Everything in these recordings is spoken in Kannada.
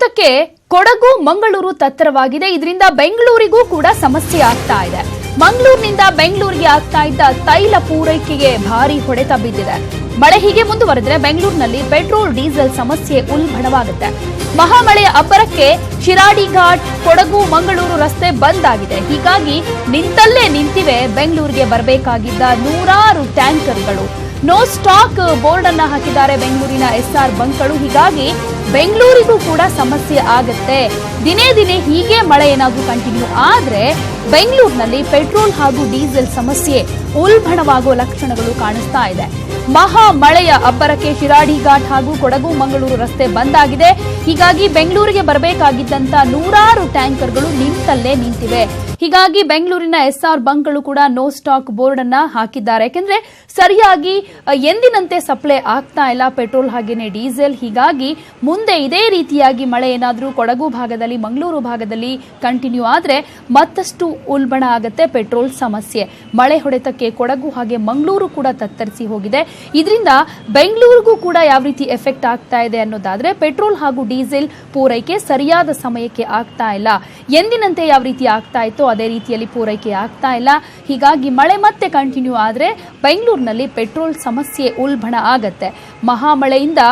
ಅಬ್ಬರಕ್ಕೆ ಕೊಡಗು ಮಂಗಳೂರು ತತ್ತರವಾಗಿದೆ. ಇದರಿಂದ ಬೆಂಗಳೂರಿಗೂ ಕೂಡ ಸಮಸ್ಯೆ ಆಗ್ತಾ ಇದೆ. ಮಂಗಳೂರಿನಿಂದ ಬೆಂಗಳೂರಿಗೆ ಆಗ್ತಾ ಇದ್ದ ತೈಲ ಪೂರೈಕೆಗೆ ಭಾರಿ ಹೊಡೆತ ಬಿದ್ದಿದೆ. ಮಳೆ ಹೀಗೆ ಮುಂದುವರೆದ್ರೆ ಬೆಂಗಳೂರಿನಲ್ಲಿ ಪೆಟ್ರೋಲ್ ಡೀಸೆಲ್ ಸಮಸ್ಯೆ ಉಲ್ಬಣವಾಗುತ್ತೆ. ಮಹಾಮಳೆಯ ಅಬ್ಬರಕ್ಕೆ ಶಿರಾಡಿ ಘಾಟ್ ಕೊಡಗು ಮಂಗಳೂರು ರಸ್ತೆ ಬಂದ್ ಆಗಿದೆ. ಹೀಗಾಗಿ ನಿಂತಲ್ಲೇ ನಿಂತಿವೆ ಬೆಂಗಳೂರಿಗೆ ಬರಬೇಕಾಗಿದ್ದ ನೂರಾರು ಟ್ಯಾಂಕರ್ಗಳು. ನೋ ಸ್ಟಾಕ್ ಬೋರ್ಡ್ ಅನ್ನ ಹಾಕಿದ್ದಾರೆ ಬೆಂಗಳೂರಿನ ಎಸ್ಆರ್ ಬಂಕ್ಗಳು. ಹೀಗಾಗಿ ಬೆಂಗಳೂರಿಗೂ ಕೂಡ ಸಮಸ್ಯೆ ಆಗುತ್ತೆ. ದಿನೇ ದಿನೇ ಹೀಗೆ ಮಳೆ ಏನಾದರೂ ಕಂಟಿನ್ಯೂ ಆದ್ರೆ ಬೆಂಗಳೂರಿನಲ್ಲಿ ಪೆಟ್ರೋಲ್ ಹಾಗೂ ಡೀಸೆಲ್ ಸಮಸ್ಯೆ ಉಲ್ಬಣವಾಗುವ ಲಕ್ಷಣಗಳು ಕಾಣಿಸ್ತಾ ಇದೆ. ಮಹಾ ಮಳೆಯ ಅಬ್ಬರಕ್ಕೆ ಶಿರಾಡಿ ಘಾಟ್ ಹಾಗೂ ಕೊಡಗು ಮಂಗಳೂರು ರಸ್ತೆ ಬಂದ್ ಆಗಿದೆ. ಹೀಗಾಗಿ ಬೆಂಗಳೂರಿಗೆ ಬರಬೇಕಾಗಿದ್ದಂತ ನೂರಾರು ಟ್ಯಾಂಕರ್ಗಳು ನಿಂತಲ್ಲೇ ನಿಂತಿವೆ. ಹೀಗಾಗಿ ಬೆಂಗಳೂರಿನ ಎಸ್ಆರ್ ಬಂಕ್ಗಳು ಕೂಡ ನೋ ಸ್ಟಾಕ್ ಬೋರ್ಡ್ ಅನ್ನ ಹಾಕಿದ್ದಾರೆ. ಯಾಕೆಂದ್ರೆ ಸರಿಯಾಗಿ ಎಂದಿನಂತೆ ಸಪ್ಲೈ ಆಗ್ತಾ ಇಲ್ಲ ಪೆಟ್ರೋಲ್ ಹಾಗೇನೆ ಡೀಸೆಲ್. ಹೀಗಾಗಿ ಮುಂದೆ ಇದೇ ರೀತಿಯಾಗಿ ಮಳೆ ಏನಾದರೂ ಕೊಡಗು ಭಾಗದಲ್ಲಿ ಮಂಗಳೂರು ಭಾಗದಲ್ಲಿ ಕಂಟಿನ್ಯೂ ಆದ್ರೆ ಮತ್ತಷ್ಟು ಉಲ್ಬಣ ಆಗುತ್ತೆ ಪೆಟ್ರೋಲ್ ಸಮಸ್ಯೆ. ಮಳೆ ಹೊಡೆತಕ್ಕೆ ಕೊಡಗು ಹಾಗೆ ಮಂಗಳೂರು ಕೂಡ ತತ್ತರಿಸಿ ಹೋಗಿದೆ. ಇದರಿಂದ ಬೆಂಗಳೂರಿಗೂ ಕೂಡ ಯಾವ ರೀತಿ ಎಫೆಕ್ಟ್ ಆಗ್ತಾ ಇದೆ ಅನ್ನೋದಾದ್ರೆ ಪೆಟ್ರೋಲ್ ಹಾಗೂ ಡೀಸೆಲ್ ಪೂರೈಕೆ ಸರಿಯಾದ ಸಮಯಕ್ಕೆ ಆಗ್ತಾ ಇಲ್ಲ. ಎಂದಿನಂತೆ ಯಾವ ರೀತಿ ಆಗ್ತಾ ಇತ್ತು ಅದೇ ರೀತಿಯಲ್ಲಿ ಪೂರೈಕೆ ಆಗ್ತಾ ಇಲ್ಲ. ಹೀಗಾಗಿ ಮಳೆ ಮತ್ತೆ ಕಂಟಿನ್ಯೂ ಆದ್ರೆ ಬೆಂಗಳೂರಿನಲ್ಲಿ ಪೆಟ್ರೋಲ್ ಸಮಸ್ಯೆ ಉಲ್ಬಣ ಆಗತ್ತೆ. ಮಹಾಮಳೆಯಿಂದ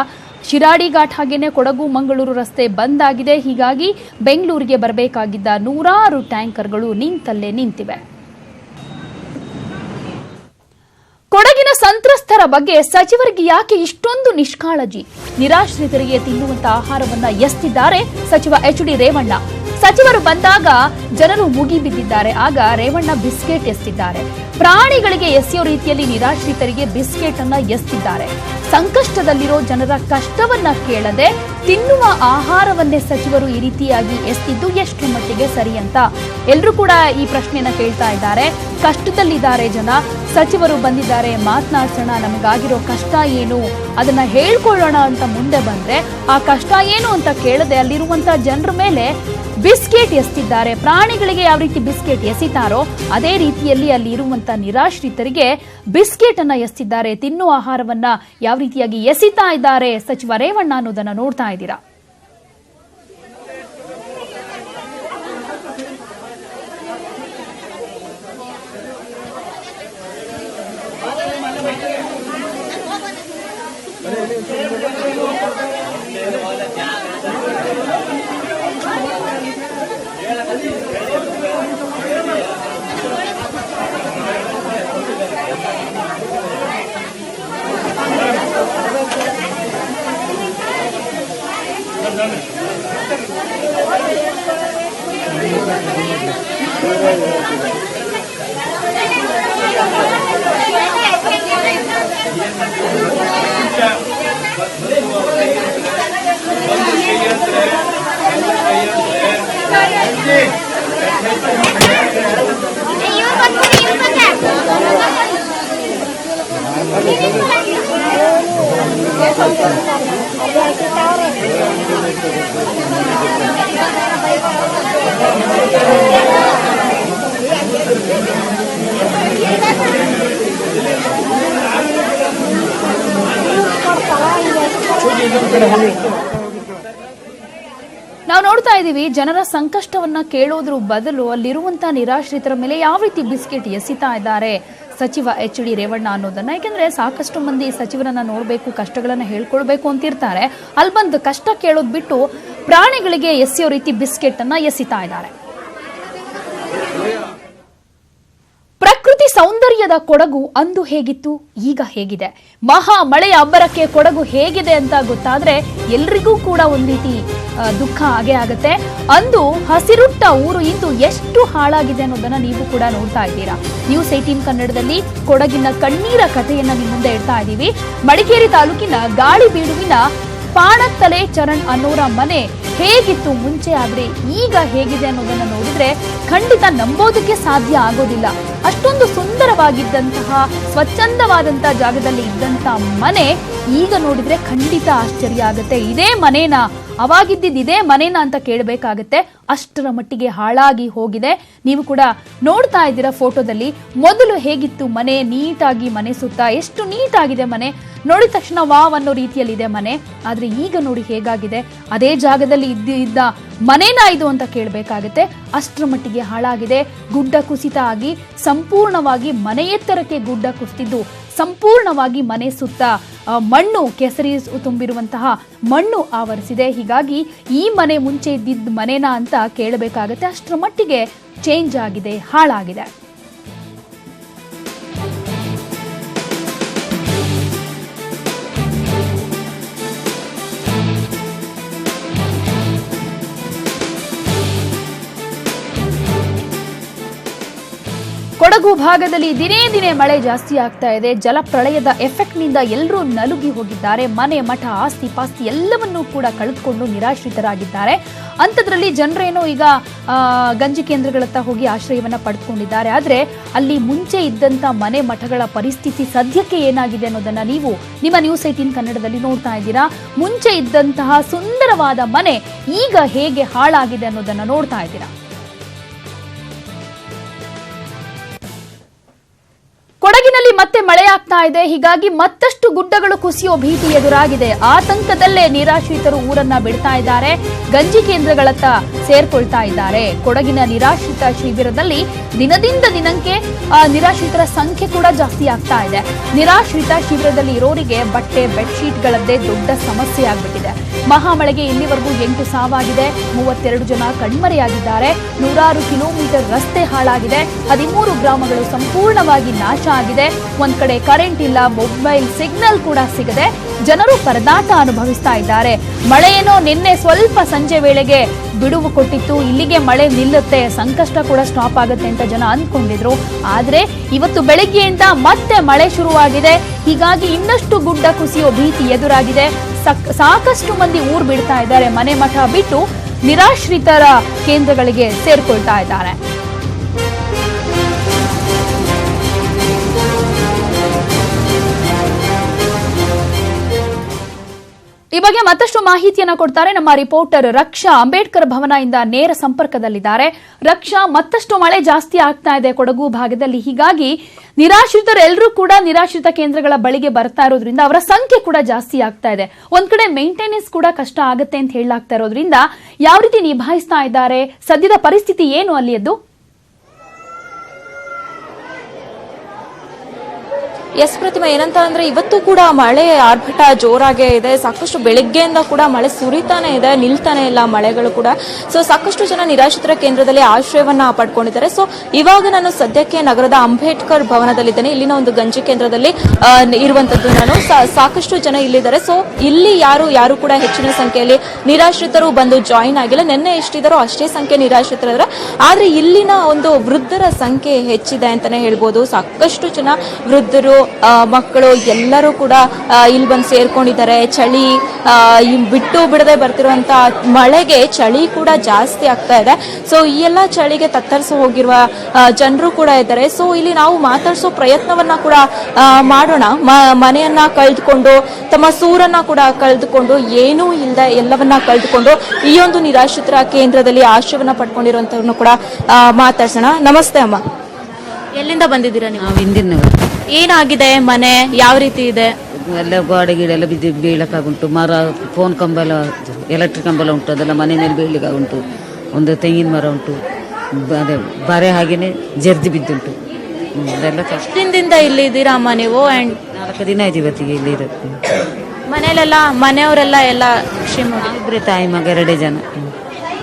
ಶಿರಾಡಿ ಘಾಟ್ ಹಾಗೇನೆ ಕೊಡಗು ಮಂಗಳೂರು ರಸ್ತೆ ಬಂದ್ ಆಗಿದೆ. ಹೀಗಾಗಿ ಬೆಂಗಳೂರಿಗೆ ಬರಬೇಕಾಗಿದ್ದ ನೂರಾರು ಟ್ಯಾಂಕರ್ಗಳು ನಿಂತಲ್ಲೇ ನಿಂತಿವೆ. ಕೊಡಗಿನ ಸಂತ್ರಸ್ತರ ಬಗ್ಗೆ ಸಚಿವರಿಗೆ ಯಾಕೆ ಇಷ್ಟೊಂದು ನಿಷ್ಕಾಳಜಿ? ನಿರಾಶ್ರಿತರಿಗೆ ತಿನ್ನುವಂತ ಆಹಾರವನ್ನ ಎಸ್ತಿದ್ದಾರೆ ಸಚಿವ ಎಚ್.ಡಿ. ರೇವಣ್ಣ. ಸಚಿವರು ಬಂದಾಗ ಜನರು ಮುಗಿಬಿದ್ದಿದ್ದಾರೆ. ಆಗ ರೇವಣ್ಣ ಬಿಸ್ಕೆಟ್ ಎಸ್ತಿದ್ದಾರೆ. ಪ್ರಾಣಿಗಳಿಗೆ ಎಸೆಯೋ ರೀತಿಯಲ್ಲಿ ನಿರಾಶ್ರಿತರಿಗೆ ಬಿಸ್ಕೆಟ್ ಅನ್ನ ಎಸ್ತಿದ್ದಾರೆ. ಸಂಕಷ್ಟದಲ್ಲಿರೋ ಜನರ ಕಷ್ಟವನ್ನ ಕೇಳದೆ ತಿನ್ನುವ ಆಹಾರವನ್ನೇ ಸಚಿವರು ಈ ರೀತಿಯಾಗಿ ಎಸ್ತಿದ್ದು ಎಷ್ಟು ಮಟ್ಟಿಗೆ ಸರಿ ಅಂತ ಎಲ್ಲರೂ ಕೂಡ ಈ ಪ್ರಶ್ನೆಯನ್ನ ಕೇಳ್ತಾ ಇದ್ದಾರೆ. ಕಷ್ಟದಲ್ಲಿದ್ದಾರೆ ಜನ, ಸಚಿವರು ಬಂದಿದ್ದಾರೆ, ಮಾತನಾಡ್ಸೋಣ, ನಮಗಾಗಿರೋ ಕಷ್ಟ ಏನು ಅದನ್ನ ಹೇಳ್ಕೊಳ್ಳೋಣ ಅಂತ ಮುಂದೆ ಬಂದ್ರೆ ಆ ಕಷ್ಟ ಏನು ಅಂತ ಕೇಳದೆ ಅಲ್ಲಿರುವಂತ ಜನರ ಮೇಲೆ ಬಿಸ್ಕೆಟ್ ಎಸ್ತಿದ್ದಾರೆ. ಪ್ರಾಣಿಗಳಿಗೆ ಯಾವ ರೀತಿ ಬಿಸ್ಕೆಟ್ ಎಸಿತಾರೋ ಅದೇ ರೀತಿಯಲ್ಲಿ ಅಲ್ಲಿ ಇರುವಂತ ನಿರಾಶ್ರಿತರಿಗೆ ಬಿಸ್ಕೆಟ್ ಅನ್ನ ಎಸ್ತಿದ್ದಾರೆ. ತಿನ್ನುವ ಆಹಾರವನ್ನ ಯಾವ ರೀತಿಯಾಗಿ ಎಸಿತಾ ಇದ್ದಾರೆ ಸಚಿವ ರೇವಣ್ಣ ಅನ್ನೋದನ್ನ ನೋಡ್ತಾ ಇದ್ದೀರಾ. ನಾವು ನೋಡ್ತಾ ಇದ್ದೀವಿ ಜನರ ಸಂಕಷ್ಟವನ್ನ ಕೇಳೋದ್ರ ಬದಲು ಅಲ್ಲಿರುವಂತಹ ನಿರಾಶ್ರಿತರ ಮೇಲೆ ಯಾವ ರೀತಿ ಬಿಸ್ಕೆಟ್ ಎಸಿತಾ ಇದ್ದಾರೆ ಸಚಿವ ಎಚ್.ಡಿ. ರೇವಣ್ಣ ಅನ್ನೋದನ್ನ. ಯಾಕೆಂದ್ರೆ ಸಾಕಷ್ಟು ಮಂದಿ ಸಚಿವರನ್ನ ನೋಡ್ಬೇಕು, ಕಷ್ಟಗಳನ್ನ ಹೇಳ್ಕೊಳ್ಬೇಕು ಅಂತಿರ್ತಾರೆ. ಅಲ್ಲಿ ಬಂದು ಕಷ್ಟ ಕೇಳೋದ್ ಬಿಟ್ಟು ಪ್ರಾಣಿಗಳಿಗೆ ಎಸೆಯೋ ರೀತಿ ಬಿಸ್ಕೆಟ್ ಅನ್ನ ಎಸಿತಾ ಇದ್ದಾರೆ. ಪ್ರಕೃತಿ ಸೌಂದರ್ಯದ ಕೊಡಗು ಅಂದು ಹೇಗಿತ್ತು, ಈಗ ಹೇಗಿದೆ? ಮಹಾ ಮಳೆಯ ಅಬ್ಬರಕ್ಕೆ ಕೊಡಗು ಹೇಗಿದೆ ಅಂತ ಗೊತ್ತಾದ್ರೆ ಎಲ್ರಿಗೂ ಕೂಡ ಒಂದ್ ರೀತಿ ದುಃಖ ಆಗೇ ಆಗತ್ತೆ. ಅಂದು ಹಸಿರುಟ್ಟ ಊರು ಇಂದು ಎಷ್ಟು ಹಾಳಾಗಿದೆ ಅನ್ನೋದನ್ನ ನೀವು ಕೂಡ ನೋಡ್ತಾ ಇದ್ದೀರಾ. ನ್ಯೂಸ್ 18 ಕನ್ನಡದಲ್ಲಿ ಕೊಡಗಿನ ಕಣ್ಣೀರ ಕಥೆಯನ್ನ ನಿಮ್ಮ ಮುಂದೆ ಇಡ್ತಾ ಇದ್ದೀವಿ. ಮಡಿಕೇರಿ ತಾಲೂಕಿನ ಗಾಳಿಬೀಡುವಿನ ಪಾಣತ್ತಲೆ ಚರಣ್ ಅನ್ನೋರ ಮನೆ ಹೇಗಿತ್ತು ಮುಂಚೆ, ಆದ್ರೆ ಈಗ ಹೇಗಿದೆ ಅನ್ನೋದನ್ನ ನೋಡಿದ್ರೆ ಖಂಡಿತ ನಂಬೋದಕ್ಕೆ ಸಾಧ್ಯ ಆಗೋದಿಲ್ಲ. ಅಷ್ಟೊಂದು ಸುಂದರವಾಗಿದ್ದಂತಹ ಸ್ವಚ್ಛಂದವಾದಂತಹ ಜಾಗದಲ್ಲಿ ಇದ್ದಂತ ಮನೆ ಈಗ ನೋಡಿದ್ರೆ ಖಂಡಿತ ಆಶ್ಚರ್ಯ ಆಗುತ್ತೆ. ಇದೇ ಮನೇನ ಅವಾಗಿದ್ದಿದ್ದೇ ಮನೇನ ಅಂತ ಕೇಳಬೇಕಾಗತ್ತೆ. ಅಷ್ಟರ ಮಟ್ಟಿಗೆ ಹಾಳಾಗಿ ಹೋಗಿದೆ. ನೀವು ಕೂಡ ನೋಡ್ತಾ ಇದ್ದೀರಾ ಫೋಟೋದಲ್ಲಿ. ಮೊದಲು ಹೇಗಿತ್ತು ಮನೆ, ನೀಟಾಗಿ ಮನೆ ಸುತ್ತ ಎಷ್ಟು ನೀಟಾಗಿದೆ ಮನೆ, ನೋಡಿದ ತಕ್ಷಣ ವಾವ್ ಅನ್ನೋ ರೀತಿಯಲ್ಲಿದೆ ಮನೆ. ಆದ್ರೆ ಈಗ ನೋಡಿ ಹೇಗಾಗಿದೆ. ಅದೇ ಜಾಗದಲ್ಲಿ ಇದ್ದ ಮನೇನ ಇದು ಅಂತ ಕೇಳಬೇಕಾಗತ್ತೆ. ಅಷ್ಟರ ಮಟ್ಟಿಗೆ ಹಾಳಾಗಿದೆ. ಗುಡ್ಡ ಕುಸಿತ ಆಗಿ ಸಂಪೂರ್ಣವಾಗಿ ಮನೆ ಎತ್ತರಕ್ಕೆ ಗುಡ್ಡ ಕುಸಿತಿದ್ದು ಸಂಪೂರ್ಣವಾಗಿ ಮನೆ ಸುತ್ತ ಮಣ್ಣು, ಕೆಸರಿ ತುಂಬಿರುವಂತಹ ಮಣ್ಣು ಆವರಿಸಿದೆ. ಹೀಗಾಗಿ ಈ ಮನೆ ಮುಂಚೆ ಇದ್ದಿದ್ದ ಮನೇನಾ ಅಂತ ಕೇಳಬೇಕಾಗತ್ತೆ. ಅಷ್ಟರ ಮಟ್ಟಿಗೆ ಚೇಂಜ್ ಆಗಿದೆ, ಹಾಳಾಗಿದೆ. ಕೊಡಗು ಭಾಗದಲ್ಲಿ ದಿನೇ ದಿನೇ ಮಳೆ ಜಾಸ್ತಿ ಆಗ್ತಾ ಇದೆ. ಜಲಪ್ರಳಯದ ಎಫೆಕ್ಟ್ನಿಂದ ಎಲ್ಲರೂ ನಲುಗಿ ಹೋಗಿದ್ದಾರೆ. ಮನೆ, ಮಠ, ಆಸ್ತಿ ಪಾಸ್ತಿ ಎಲ್ಲವನ್ನೂ ಕೂಡ ಕಳೆದುಕೊಂಡು ನಿರಾಶ್ರಿತರಾಗಿದ್ದಾರೆ. ಅಂಥದ್ರಲ್ಲಿ ಜನರೇನೋ ಈಗ ಗಂಜಿ ಕೇಂದ್ರಗಳತ್ತ ಹೋಗಿ ಆಶ್ರಯವನ್ನ ಪಡೆದುಕೊಂಡಿದ್ದಾರೆ. ಆದ್ರೆ ಅಲ್ಲಿ ಮುಂಚೆ ಇದ್ದಂತ ಮನೆ ಮಠಗಳ ಪರಿಸ್ಥಿತಿ ಸದ್ಯಕ್ಕೆ ಏನಾಗಿದೆ ಅನ್ನೋದನ್ನ ನೀವು ನಿಮ್ಮ ನ್ಯೂಸ್ 18 ಕನ್ನಡದಲ್ಲಿ ನೋಡ್ತಾ ಇದ್ದೀರಾ. ಮುಂಚೆ ಇದ್ದಂತಹ ಸುಂದರವಾದ ಮನೆ ಈಗ ಹೇಗೆ ಹಾಳಾಗಿದೆ ಅನ್ನೋದನ್ನ ನೋಡ್ತಾ ಇದ್ದೀರಾ. ಕೊಡಗಿನಲ್ಲಿ ಮತ್ತೆ ಮಳೆಯಾಗ್ತಾ ಇದೆ. ಹೀಗಾಗಿ ಮತ್ತಷ್ಟು ಗುಡ್ಡಗಳು ಕುಸಿಯೋ ಭೀತಿ ಎದುರಾಗಿದೆ. ಆತಂಕದಲ್ಲೇ ನಿರಾಶ್ರಿತರು ಊರನ್ನ ಬಿಡ್ತಾ ಇದ್ದಾರೆ, ಗಂಜಿ ಕೇಂದ್ರಗಳತ್ತ ಸೇರ್ಕೊಳ್ತಾ ಇದ್ದಾರೆ. ಕೊಡಗಿನ ನಿರಾಶ್ರಿತ ಶಿಬಿರದಲ್ಲಿ ದಿನದಿಂದ ದಿನಕ್ಕೆ ನಿರಾಶ್ರಿತರ ಸಂಖ್ಯೆ ಕೂಡ ಜಾಸ್ತಿ ಆಗ್ತಾ ಇದೆ. ನಿರಾಶ್ರಿತ ಶಿಬಿರದಲ್ಲಿ ಇರೋರಿಗೆ ಬಟ್ಟೆ, ಬೆಡ್ಶೀಟ್ಗಳದ್ದೇ ದೊಡ್ಡ ಸಮಸ್ಯೆ ಆಗ್ಬಿಟ್ಟಿದೆ. ಮಹಾಮಳೆಗೆ ಇಲ್ಲಿವರೆಗೂ 8 ಸಾವಾಗಿದೆ, 32 ಜನ ಕಣ್ಮರೆಯಾಗಿದ್ದಾರೆ, 100 ಕಿಲೋಮೀಟರ್ ರಸ್ತೆ ಹಾಳಾಗಿದೆ, 13 ಗ್ರಾಮಗಳು ಸಂಪೂರ್ಣವಾಗಿ ನಾಶ ಆಗಿದೆ. ಒಂದ್ ಕಡೆ ಕರೆಂಟ್ ಇಲ್ಲ, ಮೊಬೈಲ್ ಸಿಗ್ನಲ್ ಕೂಡ ಸಿಗದೆ ಜನರು ಪರದಾಟ ಅನುಭವಿಸ್ತಾ ಇದ್ದಾರೆ. ಮಳೆಯೇನೋ ನಿನ್ನೆ ಸ್ವಲ್ಪ ಸಂಜೆ ವೇಳೆಗೆ ಬಿಡುವು ಕೊಟ್ಟಿತ್ತು, ಇಲ್ಲಿಗೆ ಮಳೆ ನಿಲ್ಲುತ್ತೆ, ಸಂಕಷ್ಟ ಕೂಡ ಸ್ಟಾಪ್ ಆಗುತ್ತೆ ಅಂತ ಜನ ಅಂದ್ಕೊಂಡಿದ್ರು. ಆದ್ರೆ ಇವತ್ತು ಬೆಳಗ್ಗೆಯಿಂದ ಮತ್ತೆ ಮಳೆ ಶುರುವಾಗಿದೆ. ಹೀಗಾಗಿ ಇನ್ನಷ್ಟು ಗುಡ್ಡ ಕುಸಿಯೋ ಭೀತಿ ಎದುರಾಗಿದೆ. ಸಾಕಷ್ಟು ಮಂದಿ ಊರು ಬಿಡ್ತಾ ಇದ್ದಾರೆ, ಮನೆ ಮಠ ಬಿಟ್ಟು ನಿರಾಶ್ರಿತರ ಕೇಂದ್ರಗಳಿಗೆ ಸೇರ್ಕೊಳ್ತಾ ಇದ್ದಾರೆ. ಈ ಬಗ್ಗೆ ಮತ್ತಷ್ಟು ಮಾಹಿತಿಯನ್ನ ಕೊಡ್ತಾರೆ ನಮ್ಮ ರಿಪೋರ್ಟರ್ ರಕ್ಷಾ. ಅಂಬೇಡ್ಕರ್ ಭವನದಿಂದ ನೇರ ಸಂಪರ್ಕದಲ್ಲಿದ್ದಾರೆ. ರಕ್ಷಾ, ಮತ್ತಷ್ಟು ಮಳೆ ಜಾಸ್ತಿ ಆಗ್ತಾ ಇದೆ ಕೊಡಗು ಭಾಗದಲ್ಲಿ. ಹೀಗಾಗಿ ನಿರಾಶ್ರಿತರೆಲ್ಲರೂ ಕೂಡ ನಿರಾಶ್ರಿತ ಕೇಂದ್ರಗಳ ಬಳಿಗೆ ಬರ್ತಾ ಇರೋದ್ರಿಂದ ಅವರ ಸಂಖ್ಯೆ ಕೂಡ ಜಾಸ್ತಿ ಆಗ್ತಾ ಇದೆ. ಒಂದ್ ಕಡೆ ಮೇಂಟೆನೆನ್ಸ್ ಕೂಡ ಕಷ್ಟ ಆಗುತ್ತೆ ಅಂತ ಹೇಳಲಾಗ್ತಾ ಇರೋದ್ರಿಂದ ಯಾವ ರೀತಿ ನಿಭಾಯಿಸ್ತಾ ಇದ್ದಾರೆ? ಸದ್ಯದ ಪರಿಸ್ಥಿತಿ ಏನು ಅಲ್ಲಿಯದ್ದು? ಎಸ್ ಪ್ರತಿಮಾ, ಏನಂತ ಅಂದ್ರೆ ಇವತ್ತು ಕೂಡ ಮಳೆ ಆರ್ಭಟ ಜೋರಾಗೇ ಇದೆ. ಸಾಕಷ್ಟು ಬೆಳಗ್ಗೆಯಿಂದ ಕೂಡ ಮಳೆ ಸುರಿತಾನೆ ಇದೆ, ನಿಲ್ತಾನೆ ಇಲ್ಲ ಮಳೆಗಳು ಕೂಡ. ಸೊ ಸಾಕಷ್ಟು ಜನ ನಿರಾಶ್ರಿತರ ಕೇಂದ್ರದಲ್ಲಿ ಆಶ್ರಯವನ್ನ ಪಡ್ಕೊಂಡಿದ್ದಾರೆ. ಸೊ ಇವಾಗ ನಾನು ಸದ್ಯಕ್ಕೆ ನಗರದ ಅಂಬೇಡ್ಕರ್ ಭವನದಲ್ಲಿದ್ದೇನೆ. ಇಲ್ಲಿನ ಒಂದು ಗಂಜಿ ಕೇಂದ್ರದಲ್ಲಿ ಇರುವಂತದ್ದು ನಾನು. ಸಾಕಷ್ಟು ಜನ ಇಲ್ಲಿದ್ದಾರೆ. ಸೊ ಇಲ್ಲಿ ಯಾರು ಕೂಡ ಹೆಚ್ಚಿನ ಸಂಖ್ಯೆಯಲ್ಲಿ ನಿರಾಶ್ರಿತರು ಬಂದು ಜಾಯಿನ್ ಆಗಿಲ್ಲ. ನಿನ್ನೆ ಎಷ್ಟಿದಾರೋ ಅಷ್ಟೇ ಸಂಖ್ಯೆ ನಿರಾಶ್ರಿತರಿದ್ದಾರೆ. ಆದ್ರೆ ಇಲ್ಲಿನ ಒಂದು ವೃದ್ಧರ ಸಂಖ್ಯೆ ಹೆಚ್ಚಿದೆ ಅಂತಾನೆ ಹೇಳ್ಬೋದು. ಸಾಕಷ್ಟು ಜನ ವೃದ್ಧರು, ಮಕ್ಕಳು ಎಲ್ಲರೂ ಕೂಡ ಇಲ್ಲಿ ಬಂದು ಸೇರ್ಕೊಂಡಿದ್ದಾರೆ. ಚಳಿ ಬಿಟ್ಟು ಬಿಡದೆ ಬರ್ತಿರುವಂತ ಮಳೆಗೆ ಚಳಿ ಕೂಡ ಜಾಸ್ತಿ ಆಗ್ತಾ ಇದೆ. ಸೊ ಈ ಎಲ್ಲ ಚಳಿಗೆ ತತ್ತರಿಸಿ ಹೋಗಿರುವ ಜನರು ಕೂಡ ಇದ್ದಾರೆ. ಸೊ ಇಲ್ಲಿ ನಾವು ಮಾತಾಡಿಸೋ ಪ್ರಯತ್ನವನ್ನ ಕೂಡ ಮಾಡೋಣ. ಮನೆಯನ್ನ ಕಳೆದುಕೊಂಡು, ತಮ್ಮ ಸೂರನ್ನ ಕೂಡ ಕಳೆದುಕೊಂಡು, ಏನೂ ಇಲ್ಲದೆ ಎಲ್ಲವನ್ನ ಕಳೆದುಕೊಂಡು ಈ ಒಂದು ನಿರಾಶ್ರಿತರ ಕೇಂದ್ರದಲ್ಲಿ ಆಶ್ರಯವನ್ನ ಪಡ್ಕೊಂಡಿರುವಂತವ್ರನ್ನ ಕೂಡ ಮಾತಾಡ್ಸೋಣ. ನಮಸ್ತೆ ಅಮ್ಮ, ಎಲ್ಲಿಂದ ಬಂದಿದ್ದೀರಾ ನೀವು? ಹಿಂದಿನವರು. ಏನಾಗಿದೆ ಮನೆ, ಯಾವ ರೀತಿ ಇದೆ? ಎಲ್ಲ ಗೋಡೆ ಗಿಡ ಎಲ್ಲ ಬಿದ್ದು ಬೀಳಕ್ಕಾಗುಂಟು. ಮರ, ಫೋನ್ ಕಂಬ ಎಲ್ಲ, ಎಲೆಕ್ಟ್ರಿಕ್ ಕಂಬ ಎಲ್ಲ ಉಂಟು, ಅದೆಲ್ಲ ಮನೆ ಮೇಲೆ ಬೀಳಲಿಕ್ಕಾಗುಂಟು. ಒಂದು ತೆಂಗಿನ ಮರ ಉಂಟು, ಅದೇ ಬರೆ ಹಾಗೇನೆ ಜರ್ದಿ ಬಿದ್ದುಂಟು. ಅದೆಲ್ಲ ಎಷ್ಟು ದಿನದಿಂದ ಇಲ್ಲಿ ಇದ್ದೀರಾ ಅಮ್ಮ ನೀವು? 4 ದಿನ ಆಯ್ತು ಇವತ್ತಿಗೆ ಇಲ್ಲಿ ಇರೋದು. ಮನೇಲೆಲ್ಲ ಮನೆಯವರೆಲ್ಲ ಎಲ್ಲ ಶ್ರೀಮಂತ? ಇಬ್ಬರೇ ತಾಯಿ ಮಗ, 2 ಜನ.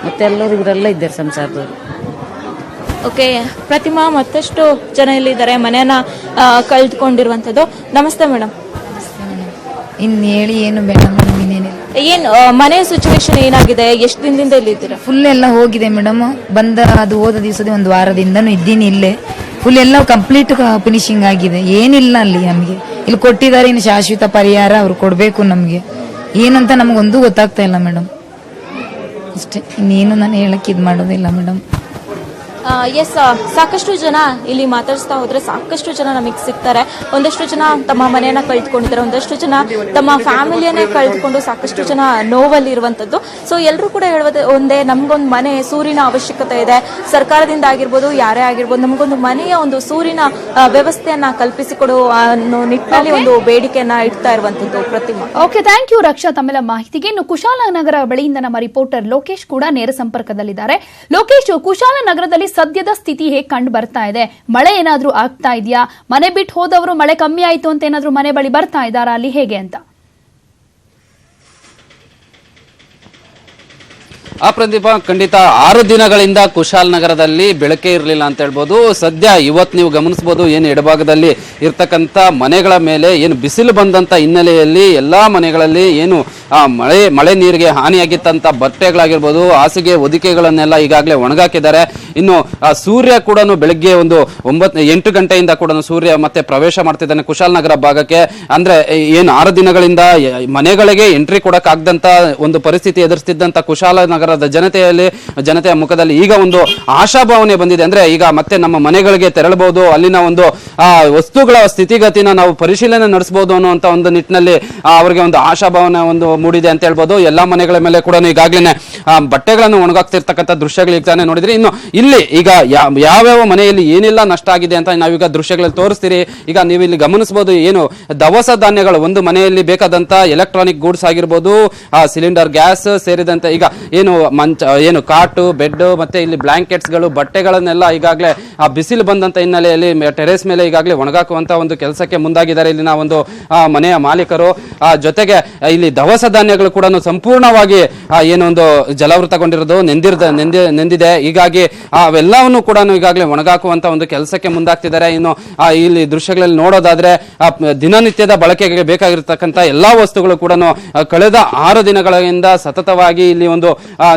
ಮತ್ತೆ ಎಲ್ಲರೂ ಇವರೆಲ್ಲ ಇದ್ದಾರೆ ಸಂಸಾರದವರು. ಓಕೆ ಪ್ರತಿಮಾ, ಮತ್ತಷ್ಟು ಜನ ಇಲ್ಲಿದ್ದಾರೆ ಮನೆಯನ್ನ ಕಳೆದುಕೊಂಡಿರುವಂತದ್ದು. ನಮಸ್ತೆ ಮೇಡಮ್. ಇನ್ನು ಹೇಳಿ ಏನು ಬೇಡ ಮೇಡಮ್, ಇನ್ನೇನಿಲ್ಲ. ಏನ್ ಮನೆ ಸಿಚುವೇಶನ್ ಏನಾಗಿದೆ? ಎಷ್ಟು ದಿನದಿಂದ ಇಲ್ಲಿದ್ದೀರಾ? ಫುಲ್ ಎಲ್ಲ ಹೋಗಿದೆ ಮೇಡಮ್. ಅದು ಹೋದ ದಿವಸದ 1 ವಾರದಿಂದನೂ ಇದ್ದೀನಿ ಇಲ್ಲೇ. ಫುಲ್ ಎಲ್ಲ ಕಂಪ್ಲೀಟ್ ಫಿನಿಶಿಂಗ್ ಆಗಿದೆ. ಏನಿಲ್ಲ ಅಲ್ಲಿ ನಮಗೆ. ಇಲ್ಲಿ ಕೊಟ್ಟಿದ್ದಾರೆ, ಇನ್ನು ಶಾಶ್ವತ ಪರಿಹಾರ ಅವ್ರು ಕೊಡಬೇಕು ನಮಗೆ. ಏನಂತ ನಮಗೊಂದು ಗೊತ್ತಾಗ್ತಾ ಇಲ್ಲ ಮೇಡಮ್. ಅಷ್ಟೇ, ಇನ್ನೇನು ನಾನು ಹೇಳಕ್ಕೆ ಇದು ಮಾಡೋದಿಲ್ಲ ಮೇಡಮ್. ಎಸ್, ಸಾಕಷ್ಟು ಜನ ಇಲ್ಲಿ ಮಾತಾಡಿಸ್ತಾ ಹೋದ್ರೆ ಸಾಕಷ್ಟು ಜನ ನಮಗೆ ಸಿಗ್ತಾರೆ. ಒಂದಷ್ಟು ಜನ ತಮ್ಮ ಮನೆಯನ್ನ ಕಳೆದುಕೊಂಡಿದ್ದಾರೆ, ಒಂದಷ್ಟು ಜನ ತಮ್ಮ ಫ್ಯಾಮಿಲಿಯನ್ನೇ ಕಳೆದುಕೊಂಡು ಸಾಕಷ್ಟು ಜನ ನೋವಲ್ಲಿ ಇರುವಂತದ್ದು. ಸೊ ಎಲ್ಲರೂ ಕೂಡ ಹೇಳುವುದು ಒಂದೇ, ನಮ್ಗೊಂದು ಮನೆ, ಸೂರಿನ ಅವಶ್ಯಕತೆ ಇದೆ. ಸರ್ಕಾರದಿಂದ ಆಗಿರ್ಬೋದು, ಯಾರೇ ಆಗಿರ್ಬೋದು, ನಮಗೊಂದು ಮನೆಯ ಒಂದು ಸೂರಿನ ವ್ಯವಸ್ಥೆಯನ್ನ ಕಲ್ಪಿಸಿಕೊಡು ಅನ್ನೋ ನಿಟ್ಟಿನಲ್ಲಿ ಒಂದು ಬೇಡಿಕೆಯನ್ನ ಇಡ್ತಾ ಇರುವಂತದ್ದು. ಪ್ರತಿಮಾ, ಓಕೆ, ಥ್ಯಾಂಕ್ ಯು ರಕ್ಷಾ ತಮ್ಮೆಲ್ಲ ಮಾಹಿತಿಗೆ. ಇನ್ನು ಕುಶಾಲನಗರ ಬಳಿಯಿಂದ ನಮ್ಮ ರಿಪೋರ್ಟರ್ ಲೋಕೇಶ್ ಕೂಡ ನೇರ ಸಂಪರ್ಕದಲ್ಲಿದ್ದಾರೆ. ಲೋಕೇಶ್, ಕುಶಾಲನಗರದಲ್ಲಿ ಸದ್ಯದ ಸ್ಥಿತಿ ಹೇಗೆ ಕಂಡು ಬರ್ತಾ ಇದೆ? ಮಳೆ ಏನಾದ್ರೂ ಆಗ್ತಾ ಇದೆಯಾ? ಮನೆ ಬಿಟ್ಟು ಹೋದವರು ಮಳೆ ಕಮ್ಮಿ ಆಯ್ತು ಅಂತ ಏನಾದ್ರೂ ಮನೆ ಬಳಿ ಬರ್ತಾ ಇದ್ದಾರಾ? ಅಲ್ಲಿ ಹೇಗೆ ಅಂತ? ಪ್ರದೀಪ, ಖಂಡಿತ 6 ದಿನಗಳಿಂದ ಕುಶಾಲನಗರದಲ್ಲಿ ಬೆಳಕೆ ಇರಲಿಲ್ಲ ಅಂತ ಹೇಳ್ಬೋದು. ಸದ್ಯ ಇವತ್ತು ನೀವು ಗಮನಿಸಬಹುದು, ಏನು ಎಡಭಾಗದಲ್ಲಿ ಇರ್ತಕ್ಕಂಥ ಮನೆಗಳ ಮೇಲೆ ಏನು ಬಿಸಿಲು ಬಂದಂತ ಹಿನ್ನೆಲೆಯಲ್ಲಿ ಎಲ್ಲಾ ಮನೆಗಳಲ್ಲಿ ಏನು ಮಳೆ ನೀರಿಗೆ ಹಾನಿಯಾಗಿತ್ತಂತ ಬಟ್ಟೆಗಳಾಗಿರ್ಬೋದು, ಹಾಸಿಗೆ ಹೊದಿಕೆಗಳನ್ನೆಲ್ಲ ಈಗಾಗಲೇ ಒಣಗಾಕಿದ್ದಾರೆ. ಇನ್ನು ಸೂರ್ಯ ಕೂಡ ಬೆಳಗ್ಗೆ ಒಂದು 8 ಗಂಟೆಯಿಂದ ಕೂಡ ಸೂರ್ಯ ಮತ್ತೆ ಪ್ರವೇಶ ಮಾಡ್ತಿದ್ದಾನೆ ಕುಶಾಲನಗರ ಭಾಗಕ್ಕೆ. ಅಂದ್ರೆ ಏನು 6 ದಿನಗಳಿಂದ ಮನೆಗಳಿಗೆ ಎಂಟ್ರಿ ಕೊಡಕ್ಕಾಗದಂತ ಒಂದು ಪರಿಸ್ಥಿತಿ ಎದುರಿಸ್ತಿದ್ದಂತ ಕುಶಾಲನಗರದ ಜನತೆಯ ಮುಖದಲ್ಲಿ ಈಗ ಒಂದು ಆಶಾಭಾವನೆ ಬಂದಿದೆ. ಅಂದ್ರೆ ಈಗ ಮತ್ತೆ ನಮ್ಮ ಮನೆಗಳಿಗೆ ತೆರಳಬಹುದು, ಅಲ್ಲಿನ ಒಂದು ವಸ್ತುಗಳ ಸ್ಥಿತಿಗತಿನ ನಾವು ಪರಿಶೀಲನೆ ನಡೆಸಬಹುದು ಅನ್ನುವಂತ ಒಂದು ನಿಟ್ಟಿನಲ್ಲಿ ಅವರಿಗೆ ಒಂದು ಆಶಾಭಾವನೆ ಒಂದು ಮೂಡಿದೆ ಅಂತ ಹೇಳ್ಬೋದು. ಎಲ್ಲಾ ಮನೆಗಳ ಮೇಲೆ ಕೂಡ ಈಗಾಗಲೇ ಬಟ್ಟೆಗಳನ್ನು ಒಣಗಾಕ್ತಿರ್ತಕ್ಕಂಥ ದೃಶ್ಯಗಳು ಈಗ ತಾನೇ ನೋಡಿದ್ರಿ. ಇನ್ನು ಇಲ್ಲಿ ಈಗ ಯಾವ್ಯಾವ ಮನೆಯಲ್ಲಿ ಏನೆಲ್ಲ ನಷ್ಟ ಆಗಿದೆ ಅಂತ ನಾವೀಗ ದೃಶ್ಯಗಳಲ್ಲಿ ತೋರಿಸ್ತೀರಿ. ಈಗ ನೀವು ಇಲ್ಲಿ ಗಮನಿಸಬಹುದು, ಏನು ದವಸ ಧಾನ್ಯಗಳು, ಒಂದು ಮನೆಯಲ್ಲಿ ಬೇಕಾದಂತ ಎಲೆಕ್ಟ್ರಾನಿಕ್ ಗೂಡ್ಸ್ ಆಗಿರ್ಬೋದು, ಸಿಲಿಂಡರ್ ಗ್ಯಾಸ್ ಸೇರಿದಂತೆ ಈಗ ಏನು ಕಾಟು, ಬೆಡ್ ಮತ್ತೆ ಇಲ್ಲಿ ಬ್ಲಾಂಕೆಟ್ಸ್ ಗಳು, ಬಟ್ಟೆಗಳನ್ನೆಲ್ಲ ಈಗಾಗಲೇ ಬಿಸಿಲು ಬಂದಂತ ಹಿನ್ನೆಲೆಯಲ್ಲಿ ಟೆರೇಸ್ ಮೇಲೆ ಈಗಾಗಲೇ ಒಣಗಾಕುವಂತ ಒಂದು ಕೆಲಸಕ್ಕೆ ಮುಂದಾಗಿದ್ದಾರೆ ಇಲ್ಲಿನ ಒಂದು ಮನೆಯ ಮಾಲೀಕರು. ಜೊತೆಗೆ ಇಲ್ಲಿ ದವಸ ಧಾನ್ಯಗಳು ಕೂಡ ಸಂಪೂರ್ಣವಾಗಿ ಏನೊಂದು ಜಲಾವೃತಗೊಂಡಿರೋದು ನೆಂದಿದೆ. ಹೀಗಾಗಿ ಅವೆಲ್ಲವನ್ನು ಕೂಡ ಈಗಾಗಲೇ ಒಣಗಾಕುವಂತ ಒಂದು ಕೆಲಸಕ್ಕೆ ಮುಂದಾಗ್ತಿದ್ದಾರೆ. ಇನ್ನು ಇಲ್ಲಿ ದೃಶ್ಯಗಳಲ್ಲಿ ನೋಡೋದಾದ್ರೆ ದಿನನಿತ್ಯದ ಬಳಕೆಗೆ ಬೇಕಾಗಿರ್ತಕ್ಕಂಥ ಎಲ್ಲಾ ವಸ್ತುಗಳು ಕೂಡ ಕಳೆದ 6 ದಿನಗಳಿಂದ ಸತತವಾಗಿ ಇಲ್ಲಿ ಒಂದು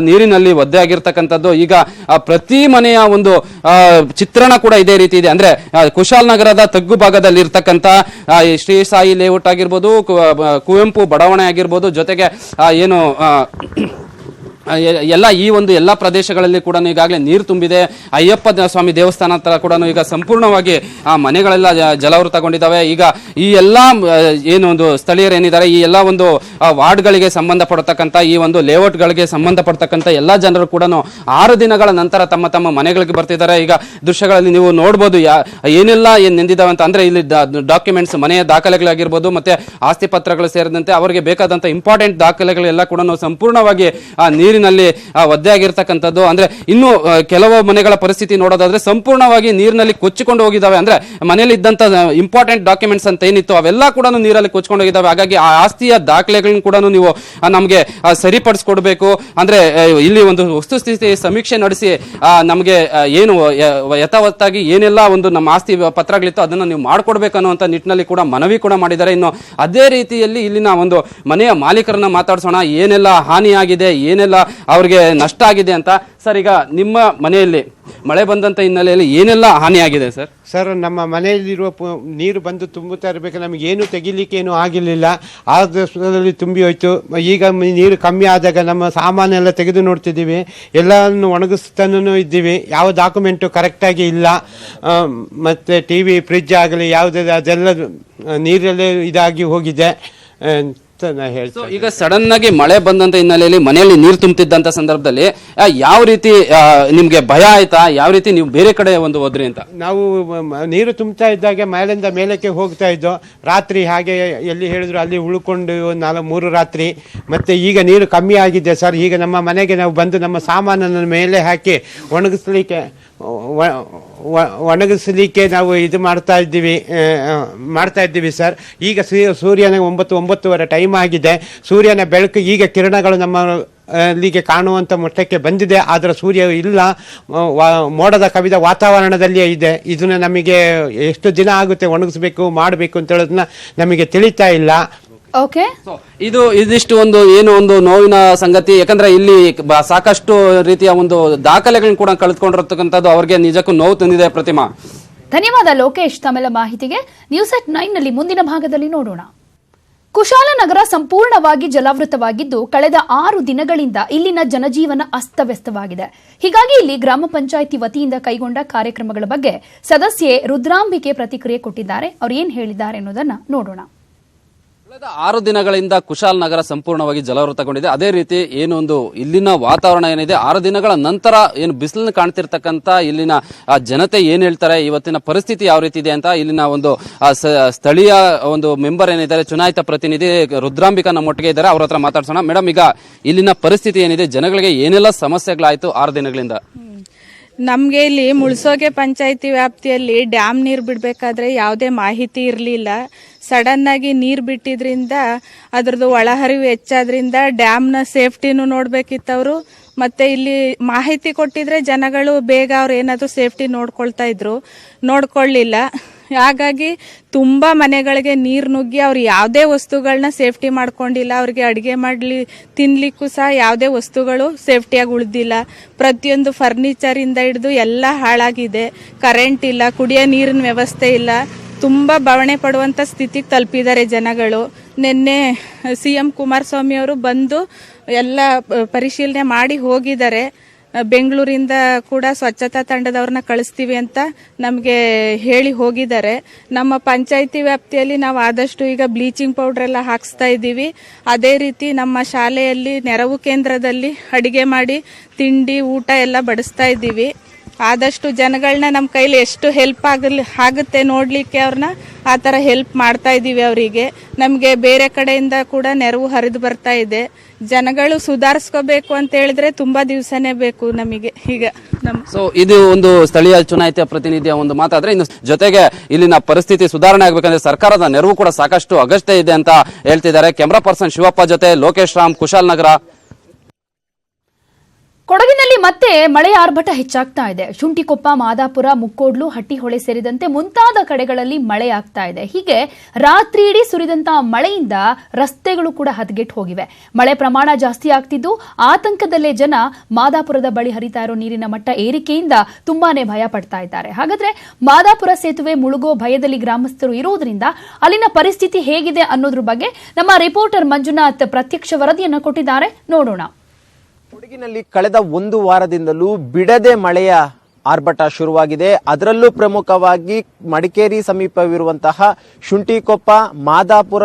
ನೀರಿನಲ್ಲಿ ಒದ್ದೆ ಆಗಿರ್ತಕ್ಕಂಥದ್ದು. ಈಗ ಪ್ರತಿ ಮನೆಯ ಒಂದು ಚಿತ್ರಣ ಕೂಡ ಇದೇ ರೀತಿ ಇದೆ. ಅಂದ್ರೆ ಕುಶಾಲನಗರದ ತಗ್ಗು ಭಾಗದಲ್ಲಿ ಇರ್ತಕ್ಕಂಥ ಶ್ರೀ ಸಾಯಿ ಲೇಔಟ್ ಆಗಿರ್ಬೋದು, ಕುವೆಂಪು ಬಡಾವಣೆ ಆಗಿರ್ಬೋದು, ಜೊತೆಗೆ ಏನು ಎಲ್ಲ ಪ್ರದೇಶಗಳಲ್ಲಿ ಕೂಡ ಈಗಾಗಲೇ ನೀರು ತುಂಬಿದೆ. ಅಯ್ಯಪ್ಪ ಸ್ವಾಮಿ ದೇವಸ್ಥಾನ ಹತ್ರ ಕೂಡ ಈಗ ಸಂಪೂರ್ಣವಾಗಿ ಮನೆಗಳೆಲ್ಲ ಜಲಾವೃತಗೊಂಡಿದ್ದಾವೆ. ಈಗ ಈ ಎಲ್ಲಾ ಏನು ಒಂದು ಸ್ಥಳೀಯರೇನಿದ್ದಾರೆ, ಈ ಎಲ್ಲ ಒಂದು ವಾರ್ಡ್ಗಳಿಗೆ ಸಂಬಂಧಪಡತಕ್ಕಂಥ, ಈ ಒಂದು ಲೇಔಟ್ಗಳಿಗೆ ಸಂಬಂಧಪಡ್ತಕ್ಕಂಥ ಎಲ್ಲಾ ಜನರು ಕೂಡ 6 ದಿನಗಳ ನಂತರ ತಮ್ಮ ಮನೆಗಳಿಗೆ ಬರ್ತಿದ್ದಾರೆ. ಈಗ ದೃಶ್ಯಗಳಲ್ಲಿ ನೀವು ನೋಡ್ಬೋದು ಏನೆಲ್ಲ ನೆಂದಿದ್ದಾವೆ ಅಂತ. ಅಂದ್ರೆ ಇಲ್ಲಿ ಡಾಕ್ಯುಮೆಂಟ್ಸ್, ಮನೆಯ ದಾಖಲೆಗಳಾಗಿರ್ಬೋದು, ಮತ್ತೆ ಆಸ್ತಿ ಪತ್ರಗಳು ಸೇರಿದಂತೆ ಅವರಿಗೆ ಬೇಕಾದಂತ ಇಂಪಾರ್ಟೆಂಟ್ ದಾಖಲೆಗಳೆಲ್ಲ ಕೂಡ ಸಂಪೂರ್ಣವಾಗಿ ನೀರಿನಲ್ಲಿ ಒದ್ದೆ ಆಗಿರ್ತಕ್ಕಂಥದ್ದು. ಅಂದ್ರೆ ಇನ್ನು ಕೆಲವು ಮನೆಗಳ ಪರಿಸ್ಥಿತಿ ನೋಡೋದಾದ್ರೆ ಸಂಪೂರ್ಣವಾಗಿ ನೀರಿನಲ್ಲಿ ಕೊಚ್ಚಿಕೊಂಡು ಹೋಗಿದ್ದಾವೆ. ಅಂದ್ರೆ ಮನೆಯಲ್ಲಿ ಇದ್ದಂತ ಇಂಪಾರ್ಟೆಂಟ್ ಡಾಕ್ಯುಮೆಂಟ್ಸ್ ಅಂತ ಏನಿತ್ತು ಅವೆಲ್ಲ ಕೂಡ ನೀರಲ್ಲಿ ಕೊಚ್ಚಿಕೊಂಡು ಹೋಗಿದ್ದಾವೆ. ಹಾಗಾಗಿ ಆ ಆಸ್ತಿಯ ದಾಖಲೆಗಳನ್ನು ಕೂಡ ನೀವು ನಮಗೆ ಸರಿಪಡಿಸ್ಕೊಡ್ಬೇಕು. ಅಂದ್ರೆ ಇಲ್ಲಿ ಒಂದು ವಸ್ತುಸ್ಥಿತಿ ಸಮೀಕ್ಷೆ ನಡೆಸಿ ನಮಗೆ ಏನು ಯಥಾವತ್ತಾಗಿ ಏನೆಲ್ಲ ಒಂದು ನಮ್ಮ ಆಸ್ತಿ ಪತ್ರಗಳಿತ್ತು ಅದನ್ನು ನೀವು ಮಾಡ್ಕೊಡ್ಬೇಕು ಅನ್ನುವಂತ ನಿಟ್ಟಿನಲ್ಲಿ ಕೂಡ ಮನವಿ ಕೂಡ ಮಾಡಿದ್ದಾರೆ. ಇನ್ನು ಅದೇ ರೀತಿಯಲ್ಲಿ ಇಲ್ಲಿನ ಒಂದು ಮನೆಯ ಮಾಲೀಕರನ್ನ ಮಾತಾಡ್ಸೋಣ, ಏನೆಲ್ಲ ಹಾನಿಯಾಗಿದೆ, ಏನೆಲ್ಲ ಅವ್ರಿಗೆ ನಷ್ಟ ಆಗಿದೆ ಅಂತ. ಸರ್, ಈಗ ನಿಮ್ಮ ಮನೆಯಲ್ಲಿ ಮಳೆ ಬಂದಂತ ಹಿನ್ನೆಲೆಯಲ್ಲಿ ಏನೆಲ್ಲ ಹಾನಿಯಾಗಿದೆ ಸರ್? ಸರ್, ನಮ್ಮ ಮನೆಯಲ್ಲಿರುವ ನೀರು ಬಂದು ತುಂಬುತ್ತಾ ಇರಬೇಕು, ನಮಗೆ ಏನು ತೆಗಿಲಿಕ್ಕೇನು ಆಗಿರಲಿಲ್ಲ, ಆದಲ್ಲಿ ತುಂಬಿ ಹೋಯ್ತು. ಈಗ ನೀರು ಕಮ್ಮಿ ಆದಾಗ ನಮ್ಮ ಸಾಮಾನೆಲ್ಲ ತೆಗೆದು ನೋಡ್ತಿದ್ದೀವಿ, ಎಲ್ಲವನ್ನು ಒಣಗಿಸ್ತಾನೂ ಇದ್ದೀವಿ. ಯಾವ ಡಾಕ್ಯುಮೆಂಟು ಕರೆಕ್ಟಾಗಿ ಇಲ್ಲ, ಮತ್ತು ಟಿ ವಿ, ಫ್ರಿಜ್ ಆಗಲಿ ಯಾವುದೇ ಅದೆಲ್ಲ ನೀರಲ್ಲೇ ಇದಾಗಿ ಹೋಗಿದೆ. ಈಗ ಸಡನ್ ಆಗಿ ಮಳೆ ಬಂದಂತ ಹಿನ್ನೆಲೆಯಲ್ಲಿ ಮನೆಯಲ್ಲಿ ನೀರು ತುಂಬುತ್ತಿದ್ದಂತ ಸಂದರ್ಭದಲ್ಲಿ ಯಾವ ರೀತಿ ನಿಮ್ಗೆ ಭಯ ಆಯ್ತಾ? ಯಾವ ರೀತಿ ನೀವು ಬೇರೆ ಕಡೆ ಒಂದು ಹೋದ್ರಿ ಅಂತ? ನಾವು ನೀರು ತುಂಬ್ತಾ ಇದ್ದಾಗ ಮೇಲಿಂದ ಮೇಲಕ್ಕೆ ಹೋಗ್ತಾ ಇದ್ದೋ, ರಾತ್ರಿ ಹಾಗೆ ಎಲ್ಲಿ ಹೇಳಿದ್ರು ಅಲ್ಲಿ ಉಳ್ಕೊಂಡು 3 ರಾತ್ರಿ. ಮತ್ತೆ ಈಗ ನೀರು ಕಮ್ಮಿ ಆಗಿದೆ ಸರ್. ಈಗ ನಮ್ಮ ಮನೆಗೆ ನಾವು ಬಂದು ನಮ್ಮ ಸಾಮಾನನ್ನು ಮೇಲೆ ಹಾಕಿ ಒಣಗಿಸ್ಲಿಕ್ಕೆ ನಾವು ಇದು ಮಾಡ್ತಾ ಇದ್ದೀವಿ ಸರ್. ಈಗ ಸೂರ್ಯನ 9:30 ಟೈಮ್ ಆಗಿದೆ. ಸೂರ್ಯನ ಬೆಳಕು ಈಗ ಕಿರಣಗಳು ನಮ್ಮ ಅಲ್ಲಿಗೆ ಕಾಣುವಂಥ ಮಟ್ಟಕ್ಕೆ ಬಂದಿದೆ. ಆದರೆ ಸೂರ್ಯ ಇಲ್ಲ, ಮೋಡದ ಕವಿದ ವಾತಾವರಣದಲ್ಲಿಯೇ ಇದೆ. ಇದನ್ನ ನಮಗೆ ಎಷ್ಟು ದಿನ ಆಗುತ್ತೆ ಒಣಗಿಸ್ಬೇಕು ಮಾಡಬೇಕು ಅಂತ ಹೇಳೋದನ್ನ ನಮಗೆ ತಿಳಿತಾ ಇಲ್ಲ. ಓಕೆ, ಇದಿಷ್ಟು ಒಂದು ನೋವಿನ ಸಂಗತಿ. ಯಾಕಂದ್ರೆ ಇಲ್ಲಿ ಸಾಕಷ್ಟು ರೀತಿಯ ಒಂದು ದಾಖಲೆಗಳನ್ನ ಕೂಡ ಕಳೆದುಕೊಂಡಿರತಕ್ಕಂಥದ್ದು ಅವರಿಗೆ ನಿಜಕ್ಕೂ ನೋವು ತಂದಿದೆ. ಪ್ರತಿಮಾ, ಧನ್ಯವಾದ ಲೋಕೇಶ್ ತಮ್ಮೆಲ್ಲ ಮಾಹಿತಿಗೆ. ನ್ಯೂಸ್@9 ನಲ್ಲಿ ಮುಂದಿನ ಭಾಗದಲ್ಲಿ ನೋಡೋಣ. ಕುಶಾಲನಗರ ಸಂಪೂರ್ಣವಾಗಿ ಜಲಾವೃತವಾಗಿದ್ದು ಕಳೆದ 6 ದಿನಗಳಿಂದ ಇಲ್ಲಿನ ಜನಜೀವನ ಅಸ್ತವ್ಯಸ್ತವಾಗಿದೆ. ಹೀಗಾಗಿ ಇಲ್ಲಿ ಗ್ರಾಮ ಪಂಚಾಯಿತಿ ವತಿಯಿಂದ ಕೈಗೊಂಡ ಕಾರ್ಯಕ್ರಮಗಳ ಬಗ್ಗೆ ಸದಸ್ಯೆ ರುದ್ರಾಂಬಿಕೆ ಪ್ರತಿಕ್ರಿಯೆ ಕೊಟ್ಟಿದ್ದಾರೆ. ಅವರು ಏನ್ ಹೇಳಿದ್ದಾರೆ ಅನ್ನೋದನ್ನ ನೋಡೋಣ. ಕಳೆದ 6 ದಿನಗಳಿಂದ ಕುಶಾಲನಗರ ಸಂಪೂರ್ಣವಾಗಿ ಜಲಾವೃತಗೊಂಡಿದೆ. ಅದೇ ರೀತಿ ಏನೊಂದು ಇಲ್ಲಿನ ವಾತಾವರಣ ಏನಿದೆ, 6 ದಿನಗಳ ನಂತರ ಏನು ಬಿಸಿಲನ್ನು ಕಾಣ್ತಿರ್ತಕ್ಕಂಥ ಇಲ್ಲಿನ ಜನತೆ ಏನ್ ಹೇಳ್ತಾರೆ, ಇವತ್ತಿನ ಪರಿಸ್ಥಿತಿ ಯಾವ ರೀತಿ ಇದೆ ಅಂತ ಇಲ್ಲಿನ ಒಂದು ಸ್ಥಳೀಯ ಒಂದು ಮೆಂಬರ್ ಏನಿದ್ದಾರೆ, ಚುನಾಯಿತ ಪ್ರತಿನಿಧಿ ರುದ್ರಾಂಬಿಕಾ ನಮ್ಮೊಟ್ಟಿಗೆ ಇದ್ದಾರೆ. ಅವ್ರ ಹತ್ರ ಮಾತಾಡ್ಸೋಣ. ಮೇಡಮ್, ಈಗ ಇಲ್ಲಿನ ಪರಿಸ್ಥಿತಿ ಏನಿದೆ, ಜನಗಳಿಗೆ ಏನೆಲ್ಲ ಸಮಸ್ಯೆಗಳಾಯ್ತು 6 ದಿನಗಳಿಂದ? ನಮಗೆ ಇಲ್ಲಿ ಮುಳ್ಸೋಗೆ ಪಂಚಾಯಿತಿ ವ್ಯಾಪ್ತಿಯಲ್ಲಿ ಡ್ಯಾಮ್ ನೀರು ಬಿಡಬೇಕಾದ್ರೆ ಯಾವುದೇ ಮಾಹಿತಿ ಇರಲಿಲ್ಲ. ಸಡನ್ ಆಗಿ ನೀರು ಬಿಟ್ಟಿದ್ರಿಂದ ಅದ್ರದ್ದು ಒಳಹರಿವು ಹೆಚ್ಚಾದ್ರಿಂದ ಡ್ಯಾಮ್ನ ಸೇಫ್ಟಿನೂ ನೋಡ್ಬೇಕಿತ್ತವರು. ಮತ್ತೆ ಇಲ್ಲಿ ಮಾಹಿತಿ ಕೊಟ್ಟಿದ್ರೆ ಜನಗಳು ಬೇಗ ಅವ್ರು ಏನಾದರೂ ಸೇಫ್ಟಿ ನೋಡ್ಕೊಳ್ತಾ ಇದ್ರು, ನೋಡ್ಕೊಳ್ಳಿಲ್ಲ. ಹಾಗಾಗಿ ತುಂಬಾ ಮನೆಗಳಿಗೆ ನೀರು ನುಗ್ಗಿ ಅವ್ರು ಯಾವುದೇ ವಸ್ತುಗಳನ್ನ ಸೇಫ್ಟಿ ಮಾಡ್ಕೊಂಡಿಲ್ಲ. ಅವ್ರಿಗೆ ಅಡುಗೆ ಮಾಡ್ಲಿ ತಿನ್ಲಿಕ್ಕೂ ಸಹ ಯಾವುದೇ ವಸ್ತುಗಳು ಸೇಫ್ಟಿಯಾಗಿ ಉಳಿದಿಲ್ಲ. ಪ್ರತಿಯೊಂದು ಫರ್ನಿಚರ್ ಇಂದ ಹಿಡಿದು ಎಲ್ಲ ಹಾಳಾಗಿದೆ. ಕರೆಂಟ್ ಇಲ್ಲ, ಕುಡಿಯೋ ನೀರಿನ ವ್ಯವಸ್ಥೆ ಇಲ್ಲ. ತುಂಬಾ ಬವಣೆ ಪಡುವಂತ ಸ್ಥಿತಿಗೆ ತಲುಪಿದ್ದಾರೆ ಜನಗಳು. ನಿನ್ನೆ CM ಕುಮಾರಸ್ವಾಮಿ ಅವರು ಬಂದು ಎಲ್ಲ ಪರಿಶೀಲನೆ ಮಾಡಿ ಹೋಗಿದ್ದಾರೆ. ಬೆಂಗಳೂರಿಂದ ಕೂಡ ಸ್ವಚ್ಛತಾ ತಂಡದವ್ರನ್ನ ಕಳಿಸ್ತೀವಿ ಅಂತ ನಮಗೆ ಹೇಳಿ ಹೋಗಿದ್ದಾರೆ. ನಮ್ಮ ಪಂಚಾಯಿತಿ ವ್ಯಾಪ್ತಿಯಲ್ಲಿ ನಾವು ಆದಷ್ಟು ಈಗ ಬ್ಲೀಚಿಂಗ್ ಪೌಡರ್ ಎಲ್ಲ ಹಾಕಿಸ್ತಾ ಇದ್ದೀವಿ. ಅದೇ ರೀತಿ ನಮ್ಮ ಶಾಲೆಯಲ್ಲಿ ನೆರವು ಕೇಂದ್ರದಲ್ಲಿ ಅಡಿಗೆ ಮಾಡಿ ತಿಂಡಿ ಊಟ ಎಲ್ಲ ಬಡಿಸ್ತಾ ಇದ್ದೀವಿ. ಆದಷ್ಟು ಜನಗಳನ್ನ ನಮ್ಮ ಕೈಲಿ ಎಷ್ಟು ಹೆಲ್ಪ್ ಆಗುತ್ತೆ ನೋಡ್ಲಿಕ್ಕೆ ಅವ್ರನ್ನ ಆ ಥರ ಹೆಲ್ಪ್ ಮಾಡ್ತಾ ಇದ್ದೀವಿ. ಅವರಿಗೆ ನಮಗೆ ಬೇರೆ ಕಡೆಯಿಂದ ಕೂಡ ನೆರವು ಹರಿದು ಬರ್ತಾ ಇದೆ. ಜನಗಳು ಸುಧಾರಿಸ್ಕೋಬೇಕು ಅಂತ ಹೇಳಿದ್ರೆ ತುಂಬಾ ದಿವಸನೇ ಬೇಕು ನಮಗೆ. ಈಗ ಸೊ ಇದು ಒಂದು ಸ್ಥಳೀಯ ಚುನಾಯಿತ ಪ್ರತಿನಿಧಿಯ ಒಂದು ಮಾತಾದ್ರೆ, ಇನ್ನು ಜೊತೆಗೆ ಇಲ್ಲಿನ ಪರಿಸ್ಥಿತಿ ಸುಧಾರಣೆ ಆಗಬೇಕಂದ್ರೆ ಸರ್ಕಾರದ ನೆರವು ಕೂಡ ಸಾಕಷ್ಟು ಅಗತ್ಯ ಇದೆ ಅಂತ ಹೇಳ್ತಿದ್ದಾರೆ. ಕ್ಯಾಮರಾ ಪರ್ಸನ್ ಶಿವಪ್ಪ ಜೊತೆ ಲೋಕೇಶ್ ರಾಮ್, ಕುಶಾಲನಗರ. ಕೊಡಗಿನಲ್ಲಿ ಮತ್ತೆ ಮಳೆಯ ಆರ್ಭಟ ಹೆಚ್ಚಾಗ್ತಾ ಇದೆ. ಶುಂಠಿಕೊಪ್ಪ, ಮಾದಾಪುರ, ಮುಕ್ಕೋಡ್ಲು, ಹಟ್ಟಿಹೊಳೆ ಸೇರಿದಂತೆ ಮುಂತಾದ ಕಡೆಗಳಲ್ಲಿ ಮಳೆಯಾಗ್ತಾ ಇದೆ. ಹೀಗೆ ರಾತ್ರಿ ಇಡೀ ಸುರಿದಂತಹ ಮಳೆಯಿಂದ ರಸ್ತೆಗಳು ಕೂಡ ಹದಗೆಟ್ಟು ಹೋಗಿವೆ. ಮಳೆ ಪ್ರಮಾಣ ಜಾಸ್ತಿ ಆಗ್ತಿದ್ದು ಆತಂಕದಲ್ಲೇ ಜನ ಮಾದಾಪುರದ ಬಳಿ ಹರಿತಾ ಇರೋ ನೀರಿನ ಮಟ್ಟ ಏರಿಕೆಯಿಂದ ತುಂಬಾನೇ ಭಯ ಪಡ್ತಾ ಇದ್ದಾರೆ. ಹಾಗಾದ್ರೆ ಮಾದಾಪುರ ಸೇತುವೆ ಮುಳುಗೋ ಭಯದಲ್ಲಿ ಗ್ರಾಮಸ್ಥರು ಇರೋದ್ರಿಂದ ಅಲ್ಲಿನ ಪರಿಸ್ಥಿತಿ ಹೇಗಿದೆ ಅನ್ನೋದ್ರ ಬಗ್ಗೆ ನಮ್ಮ ರಿಪೋರ್ಟರ್ ಮಂಜುನಾಥ್ ಪ್ರತ್ಯಕ್ಷ ವರದಿಯನ್ನು ಕೊಟ್ಟಿದ್ದಾರೆ. ನೋಡೋಣ. ಕೊಡಗಿನಲ್ಲಿ ಕಳೆದ 1 ವಾರದಿಂದಲೂ ಬಿಡದೆ ಮಳೆಯ ಆರ್ಭಟ ಶುರುವಾಗಿದೆ. ಅದರಲ್ಲೂ ಪ್ರಮುಖವಾಗಿ ಮಡಿಕೇರಿ ಸಮೀಪವಿರುವಂತಹ ಶುಂಠಿಕೊಪ್ಪ, ಮಾದಾಪುರ,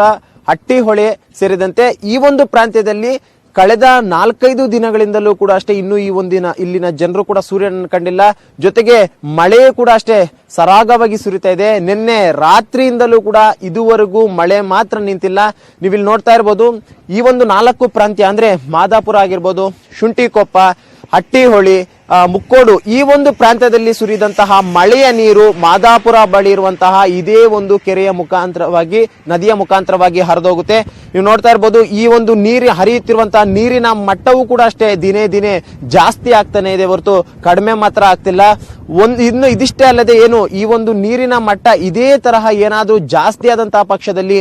ಹಟ್ಟಿಹೊಳೆ ಸೇರಿದಂತೆ ಈ ಒಂದು ಪ್ರಾಂತ್ಯದಲ್ಲಿ ಕಳೆದ 4-5 ದಿನಗಳಿಂದಲೂ ಕೂಡ ಅಷ್ಟೇ ಇನ್ನೂ ಈ ಒಂದಿನ ಇಲ್ಲಿನ ಜನರು ಕೂಡ ಸೂರ್ಯನ ಕಂಡಿಲ್ಲ. ಜೊತೆಗೆ ಮಳೆಯೂ ಕೂಡ ಅಷ್ಟೇ ಸರಾಗವಾಗಿ ಸುರಿತಾ ಇದೆ. ನಿನ್ನೆ ರಾತ್ರಿಯಿಂದಲೂ ಕೂಡ ಇದುವರೆಗೂ ಮಳೆ ಮಾತ್ರ ನಿಂತಿಲ್ಲ. ನೀವಿಲ್ಲಿ ನೋಡ್ತಾ ಇರ್ಬೋದು, ಈ ಒಂದು 4 ಪ್ರಾಂತ್ಯ ಅಂದ್ರೆ ಮಾದಾಪುರ ಆಗಿರ್ಬೋದು, ಶುಂಠಿಕೊಪ್ಪ, ಹಟ್ಟಿಹೊಳಿ, ಮುಕ್ಕೋಡು, ಈ ಒಂದು ಪ್ರಾಂತ್ಯದಲ್ಲಿ ಸುರಿದಂತಹ ಮಳೆಯ ನೀರು ಮಾದಾಪುರ ಬಳಿ ಇರುವಂತಹ ಇದೇ ಒಂದು ಕೆರೆಯ ಮುಖಾಂತರವಾಗಿ, ನದಿಯ ಮುಖಾಂತರವಾಗಿ ಹರಿದೋಗುತ್ತೆ. ನೀವು ನೋಡ್ತಾ ಇರ್ಬೋದು, ಈ ಒಂದು ನೀರು ಹರಿಯುತ್ತಿರುವಂತಹ ನೀರಿನ ಮಟ್ಟವೂ ಕೂಡ ಅಷ್ಟೇ ದಿನೇ ದಿನೇ ಜಾಸ್ತಿ ಆಗ್ತಾನೆ ಇದೆ ಹೊರತು ಕಡಿಮೆ ಮಾತ್ರ ಆಗ್ತಿಲ್ಲ. ಇನ್ನು ಇದಿಷ್ಟೇ ಅಲ್ಲದೆ ಏನು ಈ ಒಂದು ನೀರಿನ ಮಟ್ಟ ಇದೇ ತರಹ ಏನಾದ್ರೂ ಜಾಸ್ತಿ ಆದಂತಹ ಪಕ್ಷದಲ್ಲಿ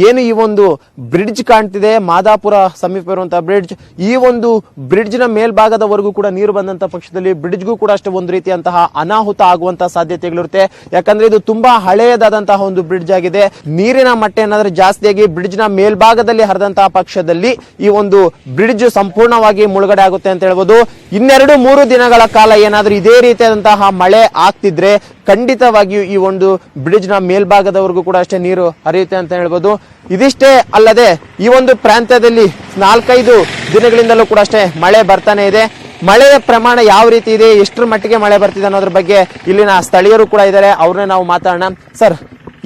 ಏನು ಈ ಒಂದು ಬ್ರಿಡ್ಜ್ ಕಾಣ್ತಿದೆ, ಮಾದಾಪುರ ಸಮೀಪ ಇರುವಂತಹ ಬ್ರಿಡ್ಜ್, ಈ ಒಂದು ಬ್ರಿಡ್ಜ್ ನ ಮೇಲ್ಭಾಗದವರೆಗೂ ಕೂಡ ನೀರು ಬಂದಂತಹ ಪಕ್ಷದಲ್ಲಿ ಬ್ರಿಡ್ಜ್ಗೂ ಕೂಡ ಅಷ್ಟೇ ಒಂದು ರೀತಿಯಂತಹ ಅನಾಹುತ ಆಗುವಂತಹ ಸಾಧ್ಯತೆಗಳಿರುತ್ತೆ. ಯಾಕಂದ್ರೆ ಇದು ತುಂಬಾ ಹಳೆಯದಾದಂತಹ ಒಂದು ಬ್ರಿಡ್ಜ್ ಆಗಿದೆ. ನೀರಿನ ಮಟ್ಟ ಏನಾದ್ರೂ ಜಾಸ್ತಿಯಾಗಿ ಬ್ರಿಡ್ಜ್ ನ ಮೇಲ್ಭಾಗದಲ್ಲಿ ಹರಿದಂತಹ ಪಕ್ಷದಲ್ಲಿ ಈ ಒಂದು ಬ್ರಿಡ್ಜ್ ಸಂಪೂರ್ಣವಾಗಿ ಮುಳುಗಡೆ ಆಗುತ್ತೆ ಅಂತ ಹೇಳ್ಬೋದು. 2-3 ದಿನಗಳ ಕಾಲ ಏನಾದ್ರೂ ಇದೇ ರೀತಿಯಾದಂತಹ ಮಳೆ ಆಗ್ತಿದ್ರೆ ಖಂಡಿತವಾಗಿಯೂ ಈ ಒಂದು ಬ್ರಿಡ್ಜ್ ನ ಮೇಲ್ಭಾಗದವರೆಗೂ ಕೂಡ ಅಷ್ಟೇ ನೀರು ಹರಿಯುತ್ತೆ ಅಂತ ಹೇಳ್ಬೋದು. ಇದಿಷ್ಟೇ ಅಲ್ಲದೆ ಈ ಒಂದು ಪ್ರಾಂತ್ಯದಲ್ಲಿ 4-5 ದಿನಗಳಿಂದಲೂ ಕೂಡ ಅಷ್ಟೇ ಮಳೆ ಬರ್ತಾನೆ ಇದೆ. ಮಳೆಯ ಪ್ರಮಾಣ ಯಾವ ರೀತಿ ಇದೆ, ಎಷ್ಟರ ಮಟ್ಟಿಗೆ ಮಳೆ ಬರ್ತಿದೆ ಅನ್ನೋದ್ರ ಬಗ್ಗೆ ಇಲ್ಲಿನ ಸ್ಥಳೀಯರು ಕೂಡ ಇದ್ದಾರೆ. ಅವ್ರನ್ನೇ ನಾವು ಮಾತಾಡೋಣ. ಸರ್,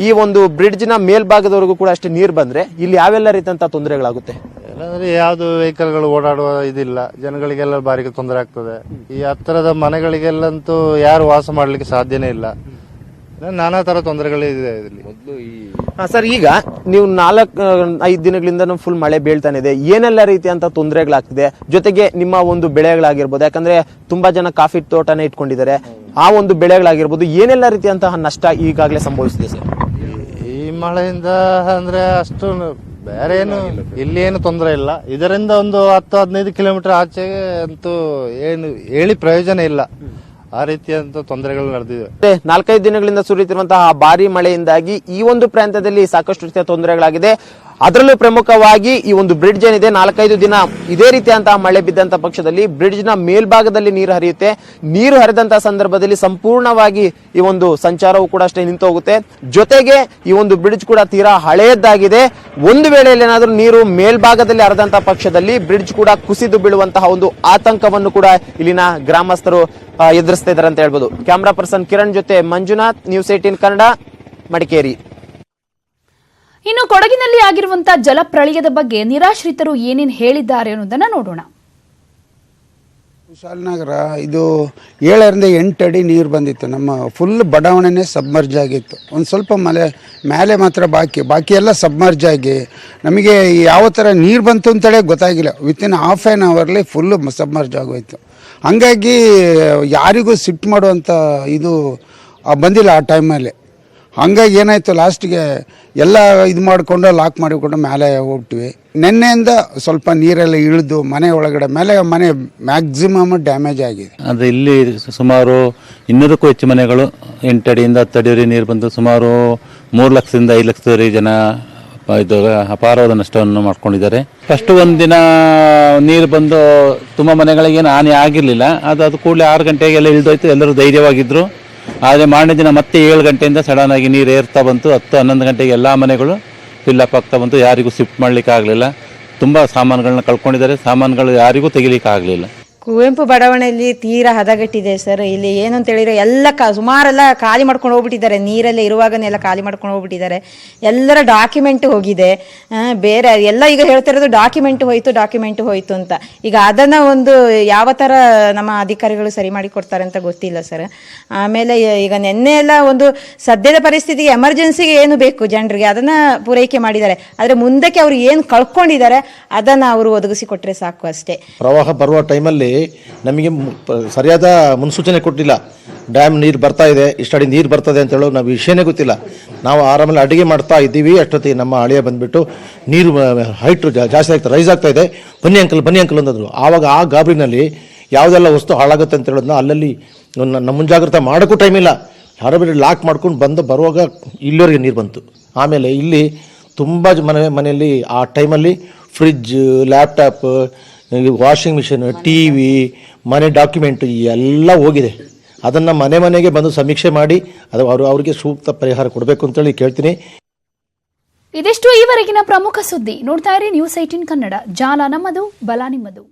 ಈ ಒಂದು ಬ್ರಿಡ್ಜ್ ನ ಮೇಲ್ಭಾಗದವರೆಗೂ ಕೂಡ ಅಷ್ಟೇ ನೀರು ಬಂದ್ರೆ ಇಲ್ಲಿ ಯಾವೆಲ್ಲ ರೀತಿಯಂತ ತೊಂದರೆಗಳಾಗುತ್ತೆ? ಯಾವ್ದು ವೆಹಿಕಲ್ಗಳು ಓಡಾಡುವ ಇದಿಲ್ಲ, ಜನಗಳಿಗೆಲ್ಲ ಬಾರಿಗೆ ತೊಂದರೆ ಆಗ್ತದೆ. ಈ ಹತ್ತಿರದ ಮನೆಗಳಿಗೆಲ್ಲಂತೂ ಯಾರು ವಾಸ ಮಾಡ್ಲಿಕ್ಕೆ ಸಾಧ್ಯನೇ ಇಲ್ಲ. ನಾನಾ ತರ ತೊಂದರೆಗಳಿದೆ ಇಲ್ಲಿ. ಸರ್, ಈಗ ನೀವು 4-5 ದಿನಗಳಿಂದ ಫುಲ್ ಮಳೆ ಬೀಳ್ತಾನೆ ಇದೆ. ಏನೆಲ್ಲ ರೀತಿಯಂತ ತೊಂದರೆಗಳಾಗ್ತಿದೆ? ಜೊತೆಗೆ ನಿಮ್ಮ ಒಂದು ಬೆಳೆಗಳಾಗಿರ್ಬೋದು, ಯಾಕಂದ್ರೆ ತುಂಬಾ ಜನ ಕಾಫಿ ತೋಟನೇ ಇಟ್ಕೊಂಡಿದ್ದಾರೆ, ಆ ಒಂದು ಬೆಳೆಗಳಾಗಿರ್ಬೋದು, ಏನೆಲ್ಲ ರೀತಿಯಂತಹ ನಷ್ಟ ಈಗಾಗಲೇ ಸಂಭವಿಸಿದೆ ಸರ್? ಈ ಮಳೆಯಿಂದ ಅಂದ್ರೆ ಅಷ್ಟು ಬೇರೆ ಏನು ಇಲ್ಲಿ ಏನು ತೊಂದರೆ ಇಲ್ಲ. ಇದರಿಂದ ಒಂದು 10-15 ಕಿಲೋಮೀಟರ್ ಆಚೆಗೆ ಅಂತೂ ಏನು ಹೇಳಿ ಪ್ರಯೋಜನ ಇಲ್ಲ. ಆ ರೀತಿಯಂತ ತೊಂದರೆಗಳು ನಡೆದಿದೆ. 4-5 ದಿನಗಳಿಂದ ಸುರಿಯುತ್ತಿರುವಂತಹ ಭಾರಿ ಮಳೆಯಿಂದಾಗಿ ಈ ಒಂದು ಪ್ರಾಂತ್ಯದಲ್ಲಿ ಸಾಕಷ್ಟು ರೀತಿಯ ತೊಂದರೆಗಳಾಗಿದೆ. ಅದರಲ್ಲೂ ಪ್ರಮುಖವಾಗಿ ಈ ಒಂದು ಬ್ರಿಡ್ಜ್ ಏನಿದೆ 4-5 ದಿನ ಇದೇ ರೀತಿಯಂತಹ ಮಳೆ ಬಿದ್ದಂತ ಪಕ್ಷದಲ್ಲಿ ಬ್ರಿಡ್ಜ್ ನ ಮೇಲ್ಭಾಗದಲ್ಲಿ ನೀರು ಹರಿಯುತ್ತೆ. ನೀರು ಹರಿದಂತಹ ಸಂದರ್ಭದಲ್ಲಿ ಸಂಪೂರ್ಣವಾಗಿ ಈ ಒಂದು ಸಂಚಾರವು ಕೂಡ ಅಷ್ಟೇ ನಿಂತು ಹೋಗುತ್ತೆ. ಜೊತೆಗೆ ಈ ಒಂದು ಬ್ರಿಡ್ಜ್ ಕೂಡ ತೀರಾ ಹಳೆಯದಾಗಿದೆ. ಒಂದು ವೇಳೆಯಲ್ಲಿ ಏನಾದರೂ ನೀರು ಮೇಲ್ಭಾಗದಲ್ಲಿ ಹರಿದಂತಹ ಪಕ್ಷದಲ್ಲಿ ಬ್ರಿಡ್ಜ್ ಕೂಡ ಕುಸಿದು ಬೀಳುವಂತಹ ಒಂದು ಆತಂಕವನ್ನು ಕೂಡ ಇಲ್ಲಿನ ಗ್ರಾಮಸ್ಥರು ಎದುರಿಸ್ತಾ ಇದ್ದಾರೆ ಅಂತ ಹೇಳ್ಬೋದು. ಕ್ಯಾಮರಾ ಪರ್ಸನ್ ಕಿರಣ್ ಜೊತೆ ಮಂಜುನಾಥ್, ನ್ಯೂಸ್ 18 ಕನ್ನಡ, ಮಡಿಕೇರಿ. ಇನ್ನು ಕೊಡಗಿನಲ್ಲಿ ಆಗಿರುವಂತಹ ಜಲಪ್ರಳಯದ ಬಗ್ಗೆ ನಿರಾಶ್ರಿತರು ಏನೇನು ಹೇಳಿದ್ದಾರೆ ಅನ್ನೋದನ್ನ ನೋಡೋಣ. ಕುಶಾಲನಗರ ಇದು 7ರಿಂದ 8 ಅಡಿ ನೀರು ಬಂದಿತ್ತು. ನಮ್ಮ ಫುಲ್ ಬಡಾವಣೆನೇ ಸಬ್ಮರ್ಜ್ ಆಗಿತ್ತು. ಒಂದು ಸ್ವಲ್ಪ ಮೇಲೆ ಮಾತ್ರ ಬಾಕಿ ಎಲ್ಲ ಸಬ್ಮರ್ಜ್ ಆಗಿ ನಮಗೆ ಯಾವ ಥರ ನೀರು ಬಂತು ಅಂತೇಳಿ ಗೊತ್ತಾಗಿಲ್ಲ. Within half an hourly full submerge ಆಗೋಯ್ತು. ಹಂಗಾಗಿ ಯಾರಿಗೂ ಶಿಫ್ಟ್ ಮಾಡುವಂಥ ಇದು ಬಂದಿಲ್ಲ ಆ ಟೈಮಲ್ಲಿ. ಹಂಗಾಗಿ ಏನಾಯಿತು, ಲಾಸ್ಟಿಗೆ ಎಲ್ಲ ಇದು ಮಾಡಿಕೊಂಡು ಲಾಕ್ ಮಾಡಿಕೊಂಡು ಮೇಲೆ ಹೋಗ್ತೀವಿ. ನಿನ್ನೆಯಿಂದ ಸ್ವಲ್ಪ ನೀರೆಲ್ಲ ಇಳಿದು ಮನೆ ಒಳಗಡೆ ಮನೆ ಮ್ಯಾಕ್ಸಿಮಮ್ ಡ್ಯಾಮೇಜ್ ಆಗಿದೆ. ಅಂದರೆ ಇಲ್ಲಿ ಸುಮಾರು 200ಕ್ಕೂ ಹೆಚ್ಚು ಮನೆಗಳು 8 ಅಡಿಯಿಂದ 10 ಅಡಿವರೆಗೆ ನೀರು ಬಂದು ಸುಮಾರು 3 ಲಕ್ಷದಿಂದ 5 ಲಕ್ಷದವರೆಗೆ ಜನ ಇದು ಅಪಾರವಾದ ನಷ್ಟವನ್ನು ಮಾಡ್ಕೊಂಡಿದ್ದಾರೆ. ಫಸ್ಟ್ ಒಂದಿನ ನೀರು ಬಂದು ತುಂಬ ಮನೆಗಳಿಗೆ ಏನು ಹಾನಿ ಆಗಿರಲಿಲ್ಲ. ಅದು ಕೂಡಲೇ 6 ಗಂಟೆಗೆಲ್ಲ ಇಳಿದೋಯ್ತು. ಎಲ್ಲರೂ ಧೈರ್ಯವಾಗಿದ್ದರು. ಆದರೆ ಮಾರನೇ ದಿನ ಮತ್ತೆ 7 ಗಂಟೆಯಿಂದ ಸಡನ್ ಆಗಿ ನೀರು ಏರ್ತಾ ಬಂತು. 10-11 ಗಂಟೆಗೆ ಎಲ್ಲ ಮನೆಗಳು ಫಿಲ್ಲಪ್ ಆಗ್ತಾ ಬಂತು. ಯಾರಿಗೂ ಶಿಫ್ಟ್ ಮಾಡಲಿಕ್ಕೆ ಆಗಲಿಲ್ಲ. ತುಂಬ ಸಾಮಾನುಗಳನ್ನ ಕಳ್ಕೊಂಡಿದ್ದಾರೆ. ಸಾಮಾನುಗಳು ಯಾರಿಗೂ ತೆಗಿಲಿಕ್ಕೆ ಆಗಲಿಲ್ಲ. ಕುವೆಂಪು ಬಡಾವಣೆಯಲ್ಲಿ ತೀರಾ ಹದಗೆಟ್ಟಿದೆ ಸರ್. ಇಲ್ಲಿ ಏನು ಅಂತ ಹೇಳಿದ್ರೆ ಎಲ್ಲ ಸುಮಾರೆಲ್ಲ ಖಾಲಿ ಮಾಡ್ಕೊಂಡು ಹೋಗ್ಬಿಟ್ಟಿದ್ದಾರೆ. ನೀರೆಲ್ಲ ಇರುವಾಗನೇ ಎಲ್ಲ ಖಾಲಿ ಮಾಡ್ಕೊಂಡು ಹೋಗ್ಬಿಟ್ಟಿದ್ದಾರೆ. ಎಲ್ಲರ ಡಾಕ್ಯುಮೆಂಟ್ ಹೋಗಿದೆ. ಬೇರೆ ಎಲ್ಲ ಈಗ ಹೇಳ್ತಾ ಇರೋದು ಡಾಕ್ಯುಮೆಂಟ್ ಹೋಯ್ತು ಅಂತ. ಈಗ ಅದನ್ನ ಒಂದು ಯಾವ ಥರ ನಮ್ಮ ಅಧಿಕಾರಿಗಳು ಸರಿ ಮಾಡಿ ಕೊಡ್ತಾರೆ ಅಂತ ಗೊತ್ತಿಲ್ಲ ಸರ್. ಆಮೇಲೆ ಈಗ ನಿನ್ನೆ ಎಲ್ಲ ಒಂದು ಸದ್ಯದ ಪರಿಸ್ಥಿತಿಗೆ ಎಮರ್ಜೆನ್ಸಿಗೆ ಏನು ಬೇಕು ಜನರಿಗೆ ಅದನ್ನ ಪೂರೈಕೆ ಮಾಡಿದ್ದಾರೆ. ಆದರೆ ಮುಂದಕ್ಕೆ ಅವರು ಏನು ಕಳ್ಕೊಂಡಿದ್ದಾರೆ ಅದನ್ನ ಅವರು ಒದಗಿಸಿ ಕೊಟ್ಟರೆ ಸಾಕು ಅಷ್ಟೇ. ಪ್ರವಾಹ ಬರುವ ಟೈಮಲ್ಲಿ ನಮಗೆ ಸರಿಯಾದ ಮುನ್ಸೂಚನೆ ಕೊಟ್ಟಿಲ್ಲ. ಡ್ಯಾಮ್ ನೀರು ಬರ್ತಾ ಇದೆ, ಇಷ್ಟಡಿ ನೀರು ಬರ್ತದೆ ಅಂತ ಹೇಳೋ ನಾವು ವಿಷಯನೇ ಗೊತ್ತಿಲ್ಲ. ನಾವು ಆರಾಮಲ್ಲಿ ಅಡುಗೆ ಮಾಡ್ತಾ ಇದ್ದೀವಿ. ಅಷ್ಟೊತ್ತಿಗೆ ನಮ್ಮ ಅಳಿಯ ಬಂದುಬಿಟ್ಟು ನೀರು ಹೈಟ್ ಜಾಸ್ತಿ ಆಗ್ತಾ ರೈಸ್ ಆಗ್ತಾ ಇದೆ, ಬನ್ನಿ ಅಂಕಲ್ ಅಂದರು. ಆವಾಗ ಆ ಗಾಬರಿನಲ್ಲಿ ಯಾವುದೆಲ್ಲ ವಸ್ತು ಹಾಳಾಗುತ್ತೆ ಅಂತ ಹೇಳೋದನ್ನ ಅಲ್ಲಲ್ಲಿ ನಮ್ಮ ಮುಂಜಾಗ್ರತೆ ಮಾಡೋಕ್ಕೂ ಟೈಮ್ ಇಲ್ಲ. ಯಾರೋ ಬೇರೆ ಲಾಕ್ ಮಾಡ್ಕೊಂಡು ಬರುವಾಗ ಇಲ್ಲಿವರೆಗೆ ನೀರು ಬಂತು. ಆಮೇಲೆ ಇಲ್ಲಿ ತುಂಬ ಮನೆಯಲ್ಲಿ ಆ ಟೈಮಲ್ಲಿ fridge, laptop, washing machine, TV, ಮನೆ ಡಾಕ್ಯುಮೆಂಟ್ ಎಲ್ಲ ಹೋಗಿದೆ. ಅದನ್ನು ಮನೆಗೆ ಬಂದು ಸಮೀಕ್ಷೆ ಮಾಡಿ ಅವರಿಗೆ ಸೂಕ್ತ ಪರಿಹಾರ ಕೊಡಬೇಕು ಅಂತೇಳಿ ಕೇಳ್ತೀನಿ. ಇದಿಷ್ಟು ಈವರೆಗಿನ ಪ್ರಮುಖ ಸುದ್ದಿ. ನೋಡ್ತಾ ಇರಿ ನ್ಯೂಸ್ 18 ಕನ್ನಡ. ಜಾಲ ನಮ್ಮದು, ಬಲ ನಿಮ್ಮದು.